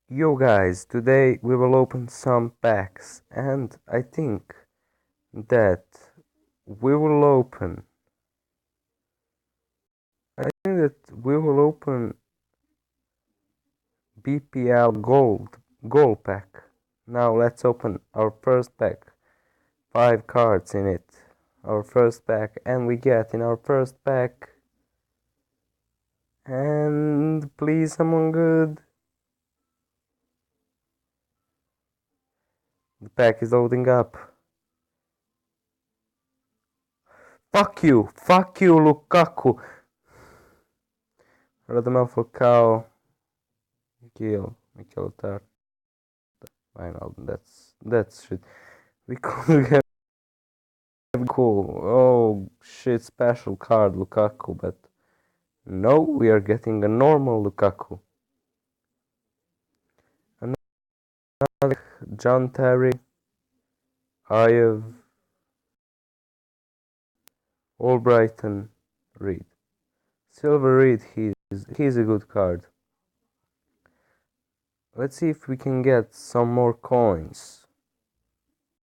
Yo guys, today we will open some packs and I think that we will open I think that we will open BPL Gold pack. Now let's open our first pack. 5 cards in it. Our first pack, and we get in our first pack, and please someone good. The pack is loading up. Fuck you, Lukaku. Radamel Falcao, Mikel Tar. Wijnaldum, that's shit. We could have cool. Oh shit, special card Lukaku, but no, we are getting a normal Lukaku. Another John Terry, Ayev, Albrighton, Reed. Silver Reed, he's a good card. Let's see if we can get some more coins.